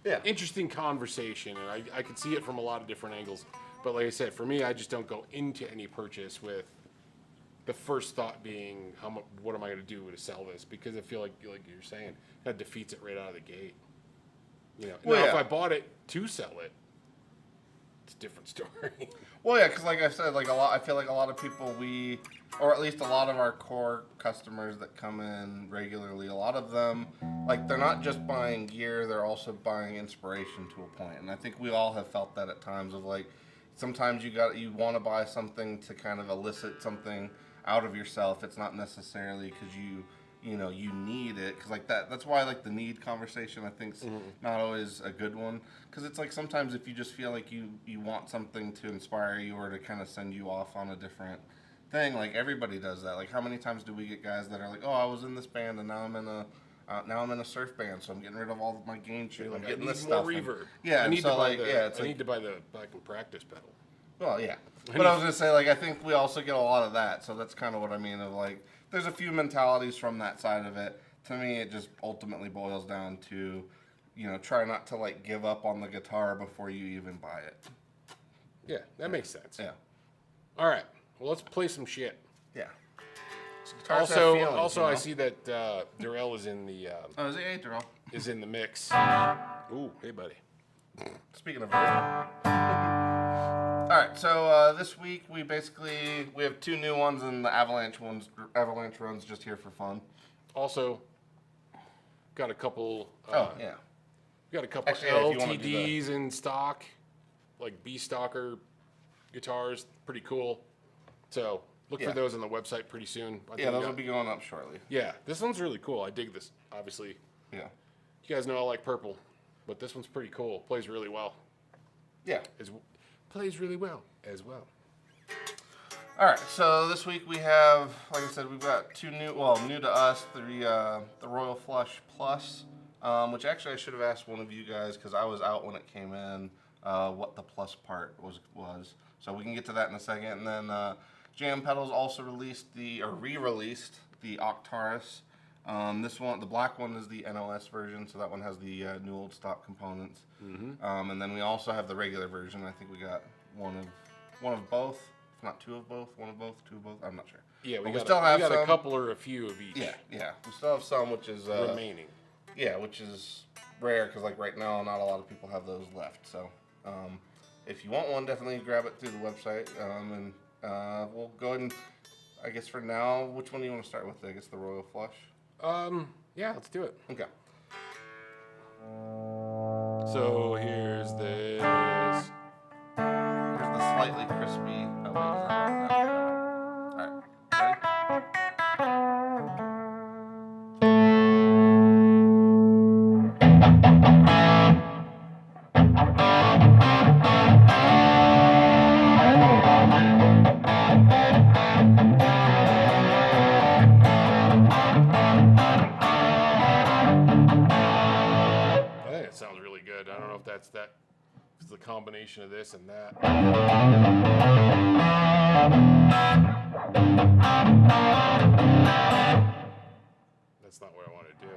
Speaker 1: Yeah.
Speaker 2: conversation, and I could see it from a lot of different angles. But like I said, for me, I just don't go into any purchase with the first thought being, what am I going to do to sell this? Because I feel like you're saying, that defeats it right out of the gate.
Speaker 1: Well,
Speaker 2: Now,
Speaker 1: yeah.
Speaker 2: if I bought it to sell it, it's a different story.
Speaker 1: Well, yeah, because like I said, I feel like a lot of people or at least a lot of our core customers that come in regularly, a lot of them, like they're not just buying gear, they're also buying inspiration to a point. And I think we all have felt that at times of like, sometimes you want to buy something to kind of elicit something out of yourself. It's not necessarily because you need it, because like that's why like the need conversation I think's not always a good one, because it's like sometimes if you just feel like you want something to inspire you or to kind of send you off on a different thing, like everybody does that. Like how many times do we get guys that are like, oh, I was in this band and now I'm in a surf band, so I'm getting rid of all of my gain shit. I'm
Speaker 2: I
Speaker 1: getting
Speaker 2: need
Speaker 1: this
Speaker 2: more
Speaker 1: stuff. And-
Speaker 2: reverb.
Speaker 1: yeah,
Speaker 2: I
Speaker 1: and
Speaker 2: need
Speaker 1: so
Speaker 2: to buy
Speaker 1: like
Speaker 2: the,
Speaker 1: yeah, it's
Speaker 2: I
Speaker 1: like,
Speaker 2: need to buy the back and practice pedal.
Speaker 1: well, yeah. But I was going to say, like, I think we also get a lot of that. So that's kind of what I mean of, like, there's a few mentalities from that side of it. To me, it just ultimately boils down to, try not to, like, give up on the guitar before you even buy it.
Speaker 2: Yeah, that makes sense.
Speaker 1: Yeah.
Speaker 2: All right. Well, let's play some shit.
Speaker 1: Yeah. So guitars have feelings,
Speaker 2: Also, I see that Darrell is in the.
Speaker 1: Oh, is it? Hey, Darrell.
Speaker 2: is in the mix. Ooh, hey, buddy.
Speaker 1: Speaking of Vert. All right, so this week we have 2 new ones, and the Avalanche runs just here for fun.
Speaker 2: Also, got a couple.
Speaker 1: Yeah.
Speaker 2: Got a couple
Speaker 1: Actually, yeah, if you wanna do
Speaker 2: LTDs in stock, like B Stalker guitars, pretty cool. So look for those on the website pretty soon.
Speaker 1: Yeah, those will be going up shortly.
Speaker 2: Yeah, this one's really cool. I dig this. Obviously,
Speaker 1: Yeah.
Speaker 2: you guys know I like purple, but this one's pretty cool. Plays really well.
Speaker 1: Yeah.
Speaker 2: Plays really well as well.
Speaker 1: All right, so this week we have, like I said, we've got 2 new to us, the Royal Flush Plus, which actually I should have asked one of you guys because I was out when it came in, what the plus part was. So we can get to that in a second. And then Jam Pedals also re-released the Octaris. This one, the black one, is the NOS version, so that one has the new old stock components. And then we also have the regular version. I think we got one of both, if not 2 of both, 1 of both, 2 of both. I'm not sure.
Speaker 2: Yeah, we
Speaker 1: still have
Speaker 2: a
Speaker 1: some.
Speaker 2: couple or a few of each.
Speaker 1: Yeah. We still have some, which is
Speaker 2: remaining.
Speaker 1: Yeah, which is rare because like right now, not a lot of people have those left. So if you want one, definitely grab it through the website, and we'll go ahead and, I guess for now, which one do you want to start with? I guess the Royal Flush.
Speaker 2: Yeah, let's do it.
Speaker 1: Okay.
Speaker 2: So here's this.
Speaker 1: Here's the slightly crispy. Oh, wait, is that one? All right. Ready?
Speaker 2: I think it sounds really good. I don't know if that's the combination of this and that. That's not what I want to do.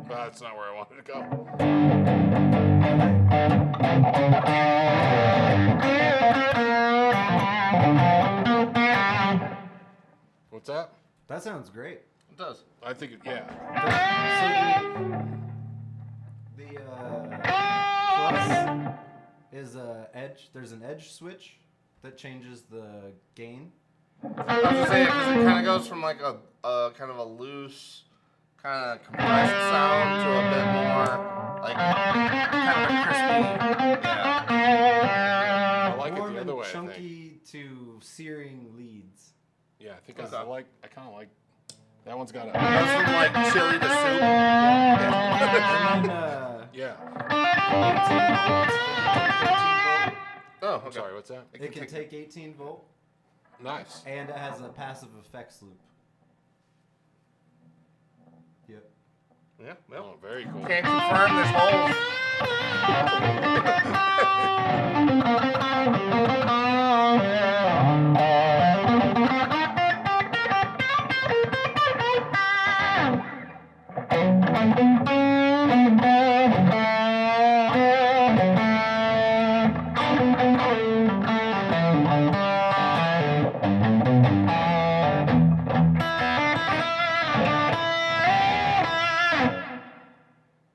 Speaker 2: That's not where I wanted to go. What's that?
Speaker 3: That sounds great.
Speaker 1: It does.
Speaker 2: I think yeah.
Speaker 3: So the plus is a edge. There's an edge switch that changes the gain.
Speaker 1: I was gonna say because it kind of goes from like a kind of a loose, kind of compressed sound to a bit more like kind of a crispy. Yeah.
Speaker 2: I like it
Speaker 3: Warm
Speaker 2: the other
Speaker 3: and
Speaker 2: way. I think.
Speaker 3: chunky to searing leads.
Speaker 2: Yeah, I think
Speaker 1: What's
Speaker 2: I
Speaker 1: up?
Speaker 2: kind of like that one's got a
Speaker 1: Goes from like chili to soup.
Speaker 3: And then
Speaker 2: yeah.
Speaker 1: Oh,
Speaker 2: I'm
Speaker 1: okay.
Speaker 2: sorry, what's that?
Speaker 3: it can take 18 volt,
Speaker 2: Nice.
Speaker 3: and it has a passive effects loop. Yep.
Speaker 1: Yeah. Well,
Speaker 2: Oh, very cool.
Speaker 1: can't confirm this whole.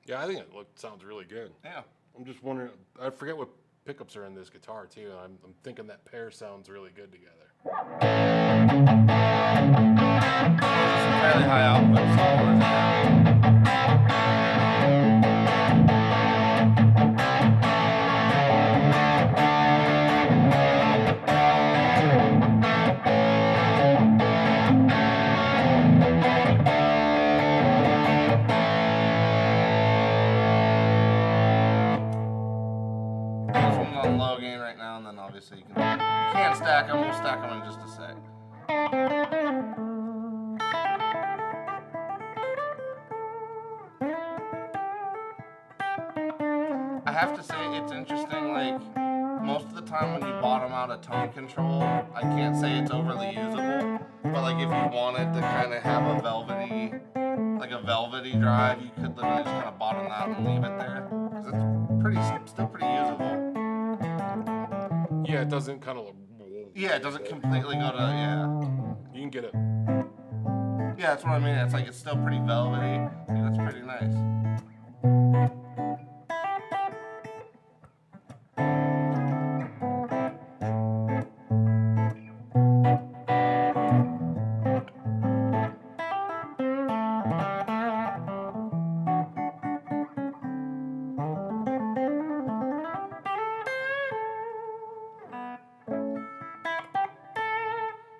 Speaker 2: Yeah, I think it sounds really good.
Speaker 1: Yeah.
Speaker 2: I'm just wondering. I forget what pickups are in this guitar too. I'm thinking that pair sounds really good together.
Speaker 1: Some fairly high output. this one's on low gain right now, and then obviously you can't stack them. We'll stack them in just a sec. I have to say it's interesting, like, most of the time when you bottom out a tone control, I can't say it's overly usable, but like if you wanted to kind of have a velvety drive, you could literally just kind of bottom that and leave it there, because it's still pretty usable.
Speaker 2: Yeah, it doesn't kind of.
Speaker 1: Yeah, it doesn't completely go to, yeah.
Speaker 2: You can get it.
Speaker 1: Yeah, that's what I mean. It's like it's still pretty velvety. I think that's pretty nice.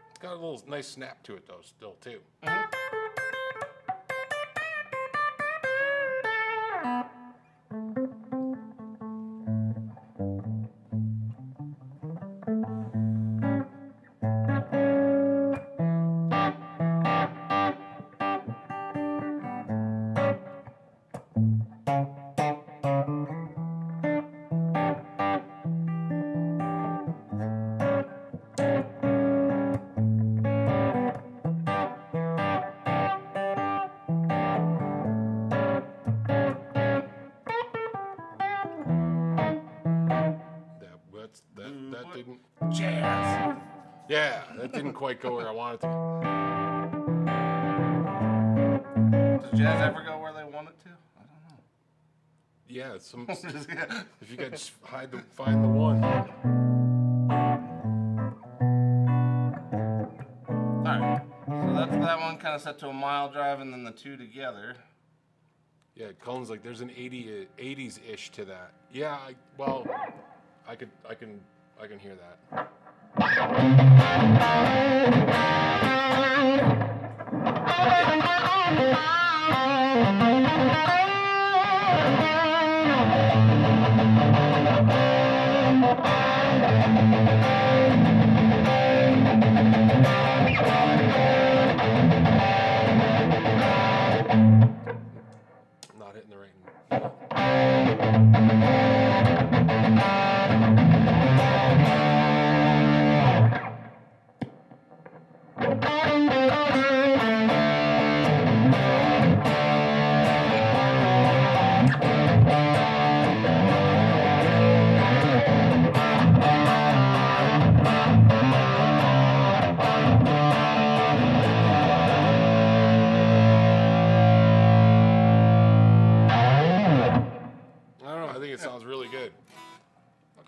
Speaker 2: It's got a little nice snap to it though, still too. That didn't.
Speaker 1: Jazz.
Speaker 2: Yeah, that didn't quite go where I wanted to.
Speaker 1: Does jazz ever go where they want it to? I don't know.
Speaker 2: Yeah, some.
Speaker 1: Yeah.
Speaker 2: If you could just find the one.
Speaker 1: Alright. So that's that one kind of set to a mile drive, and then the two together.
Speaker 2: Yeah, Cullen's like there's an 80s ish to that. Yeah, I can hear that. Not hitting the right note. It sounds really good.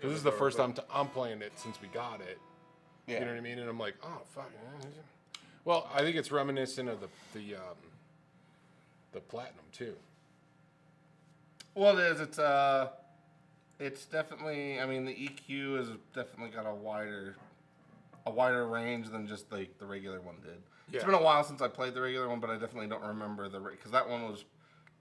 Speaker 2: This is the first time I'm playing it since we got it.
Speaker 1: Yeah.
Speaker 2: You know what I mean? And I'm like, oh fuck. Well, I think it's reminiscent of the platinum too.
Speaker 1: Well, it is. It's definitely. I mean, the EQ has definitely got a wider range than just the regular one did.
Speaker 2: Yeah.
Speaker 1: It's been a while since I played the regular one, but I definitely don't remember because that one was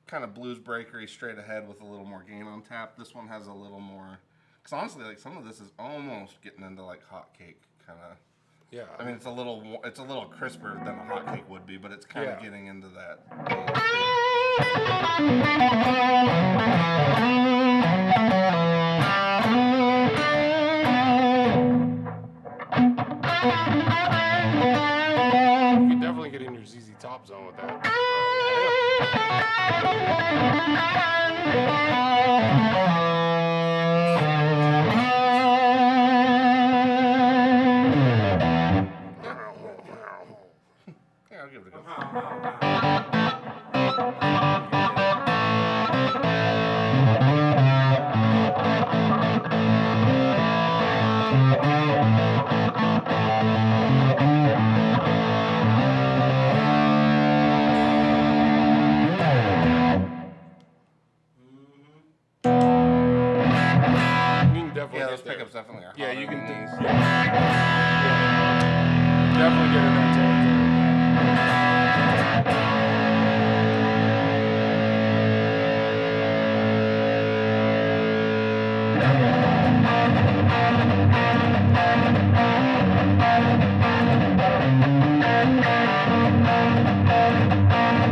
Speaker 1: kind of blues breakery straight ahead with a little more gain on tap. This one has a little more. Because honestly, like some of this is almost getting into like hotcake kind of.
Speaker 2: Yeah.
Speaker 1: I mean, it's a little crisper than a hotcake would be, but it's kind of getting into that.
Speaker 2: You can definitely get in your ZZ Top zone with that.
Speaker 1: Yeah, I'll give it a go.
Speaker 2: Definitely
Speaker 1: Yeah,
Speaker 2: get
Speaker 1: those
Speaker 2: there.
Speaker 1: pickups definitely are.
Speaker 2: Yeah, you
Speaker 1: hotter
Speaker 2: can
Speaker 1: than these.
Speaker 2: definitely get in that territory.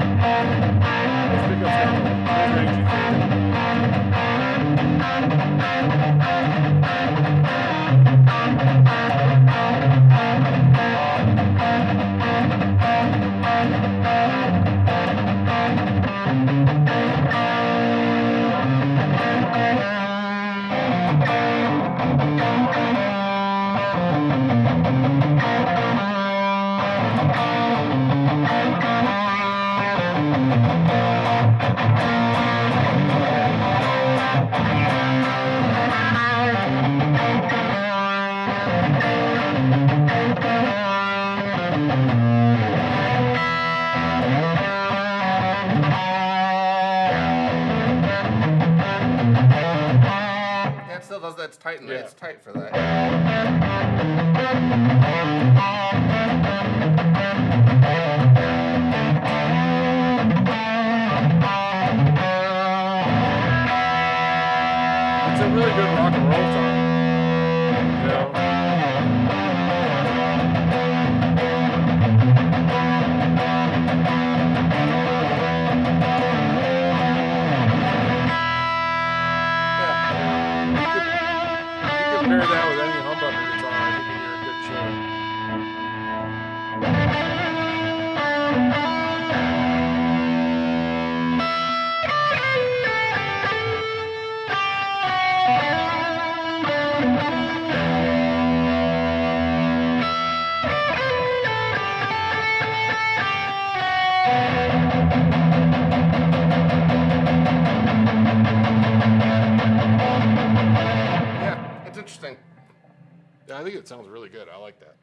Speaker 2: Those pickups got the mid-range thing.
Speaker 1: Yeah, it still does that. It's tight.
Speaker 2: Yeah.
Speaker 1: It's tight for that.
Speaker 2: It's a really good rock and roll song. You know?
Speaker 1: Yeah.
Speaker 2: You can pair that with any humbucker guitar, I think, and you're in good shape.
Speaker 1: Yeah. It's interesting.
Speaker 2: Yeah, I think it sounds really good. I like that.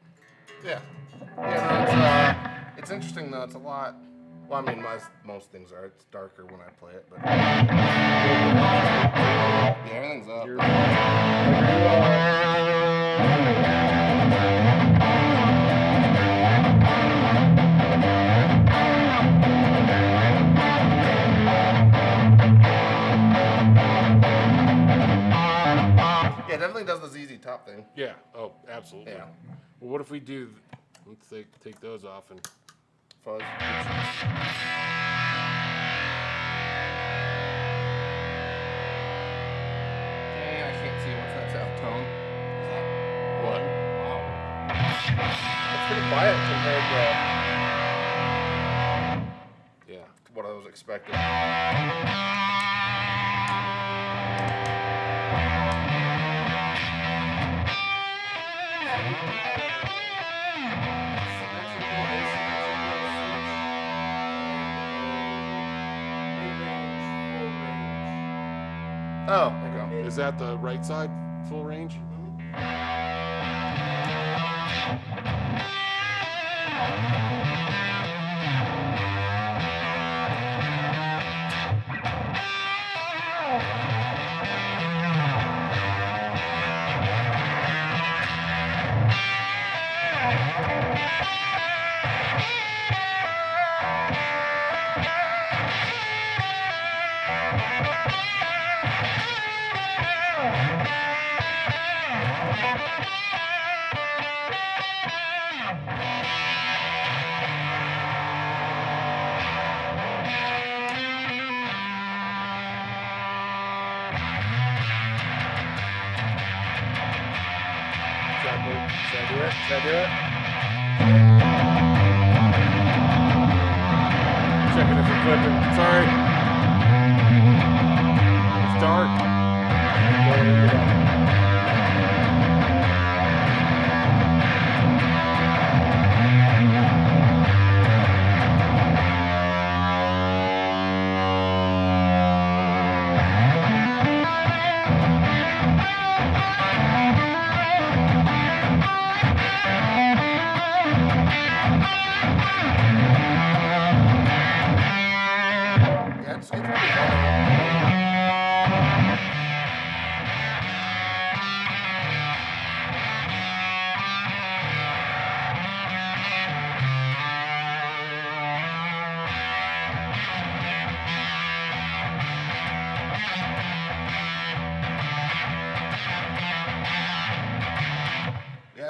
Speaker 1: Yeah. Yeah. No, it's interesting though. It's a lot. Well, I mean, most things are. It's darker when I play it, but yeah, everything's up.
Speaker 2: You're-
Speaker 1: Yeah, it definitely does the ZZ Top thing.
Speaker 2: Yeah. Oh, absolutely.
Speaker 1: Yeah.
Speaker 2: Well, what if we do? Let's take those off and.
Speaker 1: Fuzz. Dang, I can't see. What's that sound tone? Is that?
Speaker 2: What?
Speaker 1: Wow. It's pretty quiet compared
Speaker 2: Yeah.
Speaker 1: to what I was expecting. Oh, okay.
Speaker 2: Is that the right side full range? Should I do it? Should I do it? Checking if we're clipping. Sorry. It's dark. Going into that.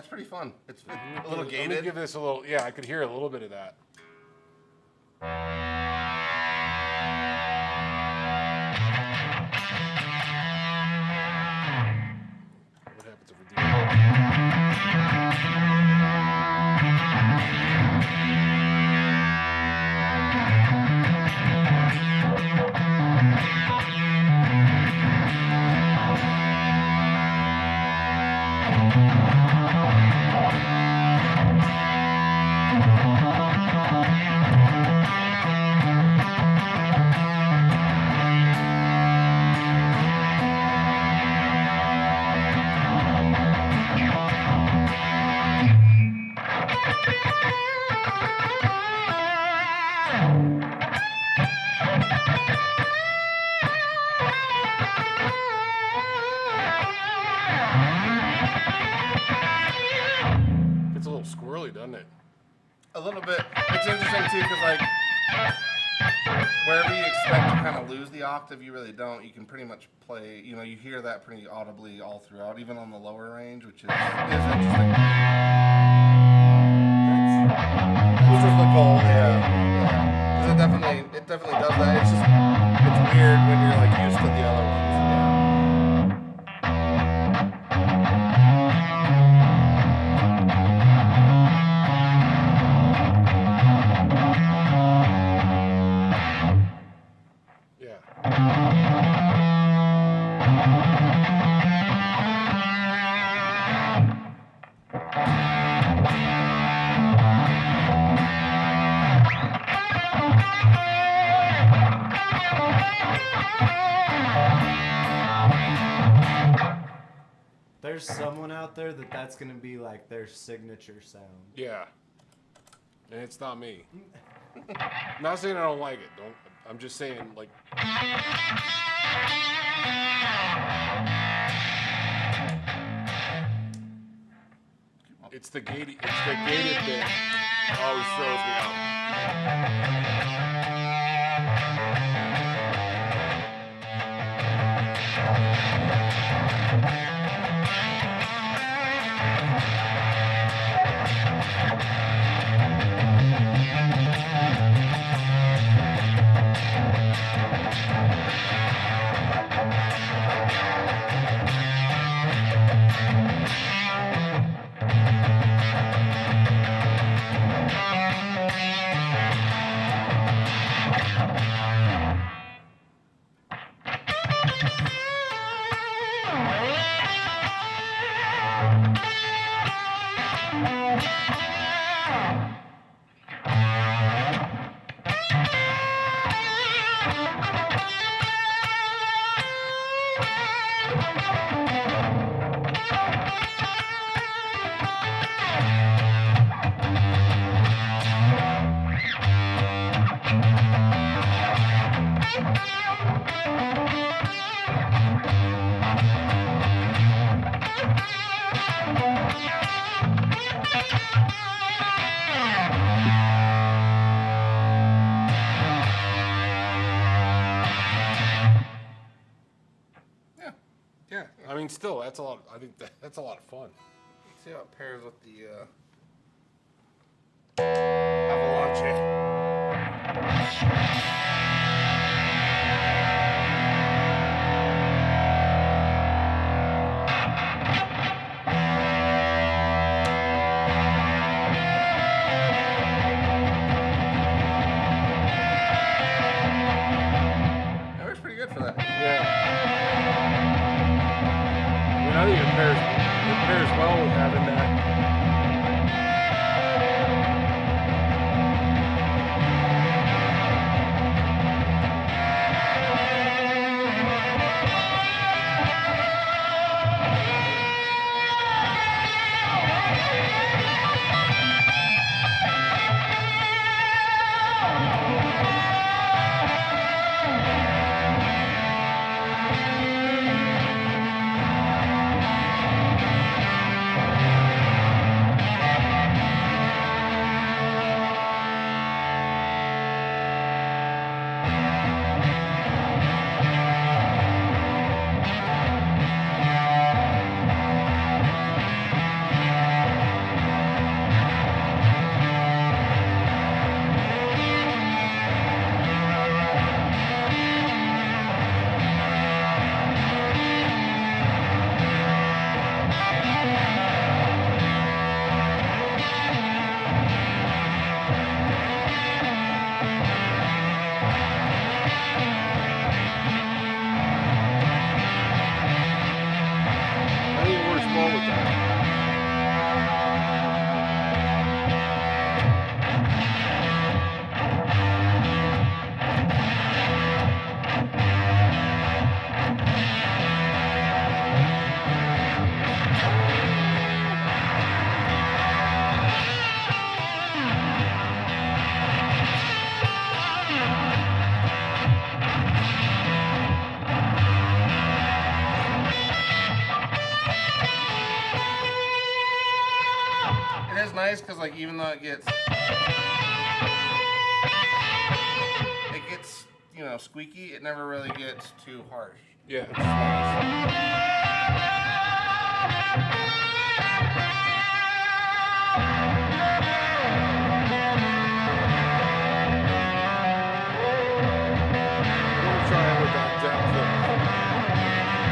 Speaker 1: it's pretty fun. It's a little
Speaker 2: Let me
Speaker 1: gated.
Speaker 2: give this a little. Yeah, I could hear a little bit of that. What happens if we do that? It's a little squirrely, doesn't it?
Speaker 1: A little bit. It's interesting too because like wherever you expect to kind of lose the octave, you really don't. You can pretty much play. You know, you hear that pretty audibly all throughout, even on the lower range, which is interesting. Which was the goal, yeah. Because it definitely does that. It's just it's weird when you're like used to the other ones.
Speaker 2: Yeah.
Speaker 3: There's someone out there that's gonna be like their signature sound.
Speaker 2: Yeah. And it's not me. I'm not saying I don't like it. Don't. I'm just saying like. It's the gated bit. Always throws me out. Yeah, I mean, still, that's a lot. I think that's a lot of fun.
Speaker 1: Let's see how it pairs with the Avalanche. That works pretty good for that.
Speaker 2: Yeah. I think it pairs well with having that.
Speaker 1: is nice because like even though it gets squeaky, it never really gets too harsh.
Speaker 2: Yeah. We'll try it with that depth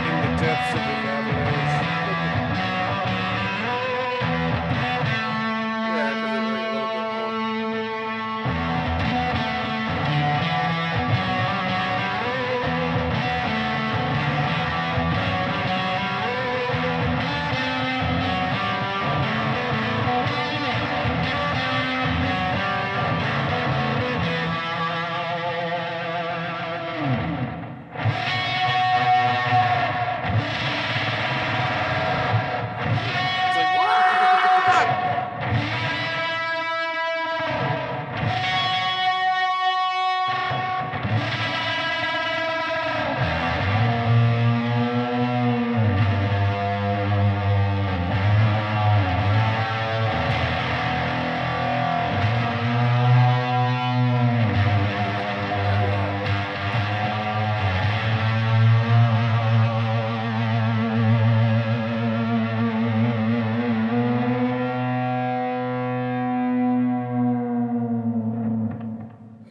Speaker 2: in the depths of the avalanche.
Speaker 1: Yeah, because it's like a little bit
Speaker 2: It's like, what?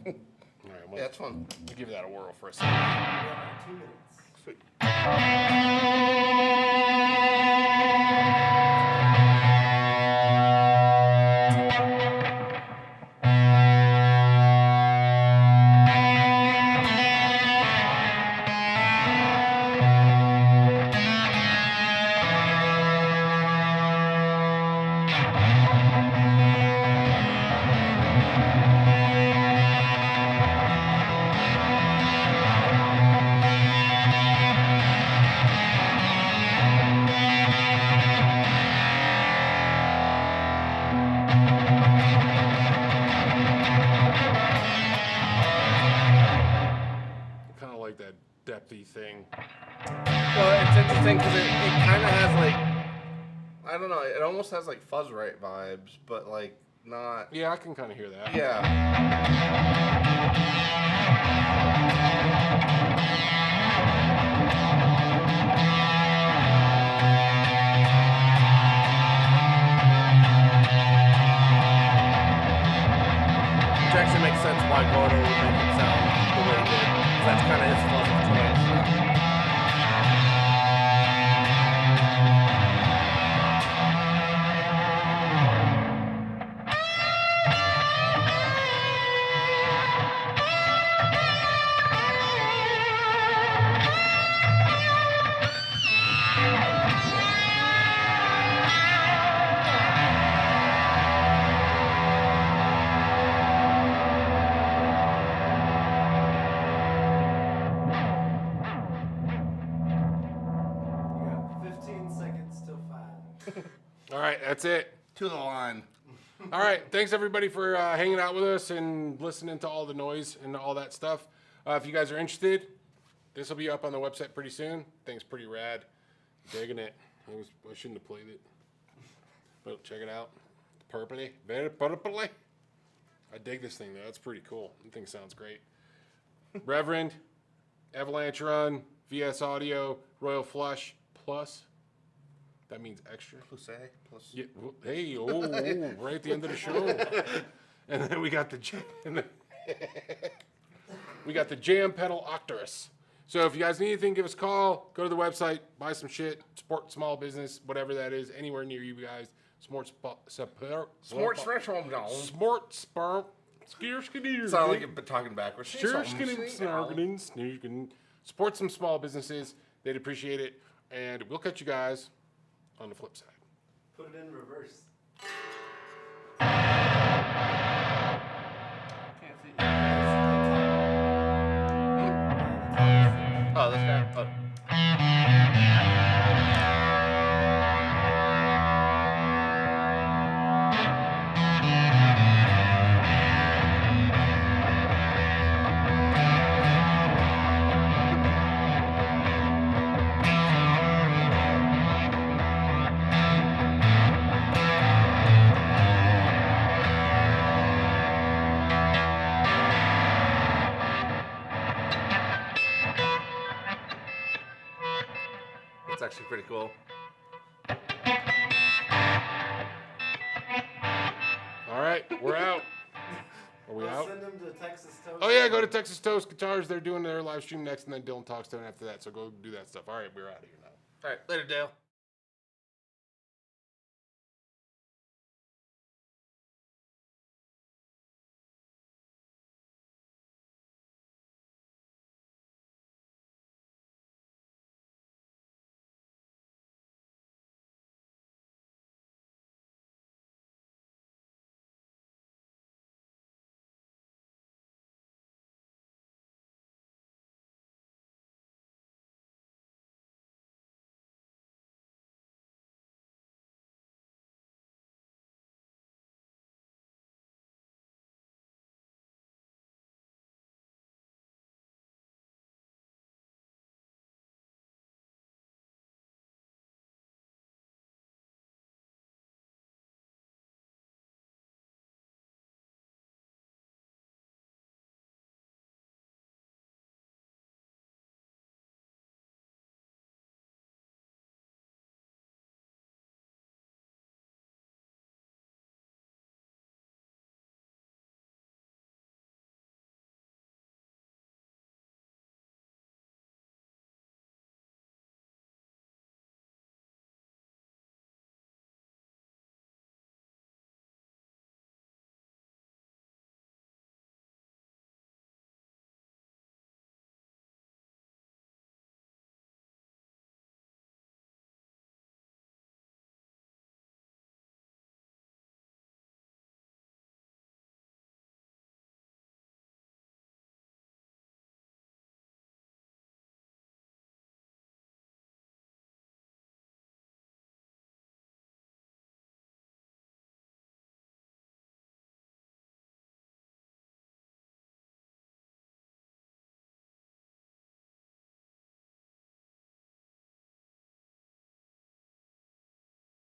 Speaker 2: All right, well,
Speaker 1: Yeah, it's fun.
Speaker 2: we'll give that a whirl for a second.
Speaker 3: We have 2 minutes.
Speaker 1: Sweet.
Speaker 2: Kind of like that depthy thing.
Speaker 1: Well, it's interesting because it kind of has like, I don't know, it almost has like Fuzz Right vibes, but like not.
Speaker 2: Yeah, I can kind of hear that.
Speaker 1: Yeah. Which actually makes sense why Gordo would make it sound the way he did. 'Cause that's kind of his fuzz of choice.
Speaker 3: You got 15 seconds till 5.
Speaker 2: All right, that's it.
Speaker 1: To the line.
Speaker 2: All right, thanks everybody for hanging out with us and listening to all the noise and all that stuff. If you guys are interested, this will be up on the website pretty soon. Thing's pretty rad. Digging it. I shouldn't have played it. But check it out. Purpley. Very purpley. I dig this thing though. It's pretty cool. The thing sounds great. Reverend, Avalanche Run, VS Audio, Royal Flush Plus. That means extra.
Speaker 1: Plus A. Plus.
Speaker 2: Yeah, hey, right at the end of the show. And then we got the we got the Jam Pedal Octarus. So if you guys need anything, give us a call. Go to the website, buy some shit, support small business, whatever that is, anywhere near you guys. Smart
Speaker 1: Threshold down.
Speaker 2: Smart spark.
Speaker 1: Sound like it, but talking backwards.
Speaker 2: Support some small businesses. They'd appreciate it. And we'll catch you guys on the flip side.
Speaker 3: Put it in reverse.
Speaker 1: Can't see. Oh, this guy. Oh. pretty cool.
Speaker 2: All right, we're out. Are we
Speaker 3: We'll
Speaker 2: out?
Speaker 3: send them to Texas Toast.
Speaker 2: Oh yeah, go to Texas Toast Guitars. They're doing their live stream next, and then Dylan talks to them after that. So go do that stuff. All right, we're out of here now.
Speaker 1: All right, later, Dale.